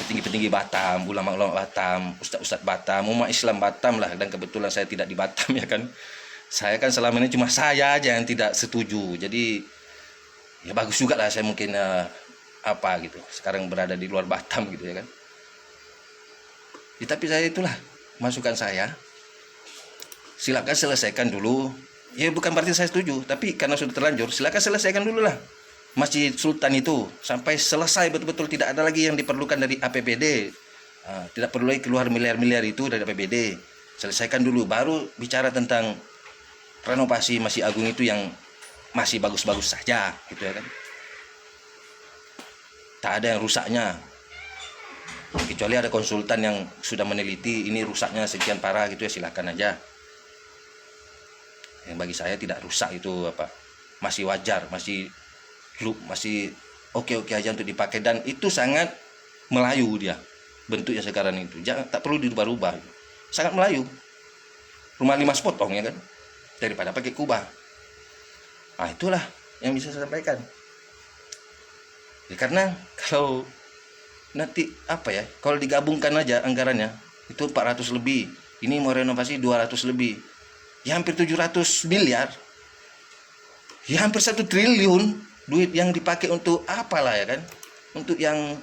petinggi-petinggi Batam, ulama-ulama Batam, ustadz-ustadz Batam, umat Islam Batam lah. Dan kebetulan saya tidak di Batam ya kan. Saya kan selama ini cuma saya aja yang tidak setuju. Jadi ya bagus juga lah saya mungkin gitu. Sekarang berada di luar Batam gitu ya kan. Ya, tapi saya itulah masukan saya. Silakan selesaikan dulu. Ya bukan berarti saya setuju, tapi karena sudah terlanjur, silakan selesaikan dulu lah Masjid Sultan itu sampai selesai betul-betul, tidak ada lagi yang diperlukan dari APBD. Tidak perlu lagi keluar miliar-miliar itu dari APBD. Selesaikan dulu, baru bicara tentang renovasi Masjid Agung itu yang masih bagus-bagus saja gitu ya kan. Tak ada yang rusaknya, kecuali ada konsultan yang sudah meneliti ini rusaknya sekian parah gitu ya, silakan aja. Yang bagi saya tidak rusak itu masih wajar, masih oke aja untuk dipakai, dan itu sangat Melayu dia bentuknya sekarang itu. Tak perlu dirubah-rubah, sangat Melayu. Rumah 5 sepotong ya kan, daripada pakai kubah. Itulah yang bisa saya sampaikan. Ya, karena kalau nanti kalau digabungkan aja anggarannya itu 400 lebih, ini mau renovasi 200 lebih, ya hampir 700 miliar, ya hampir 1 triliun duit yang dipakai untuk apalah ya kan, untuk yang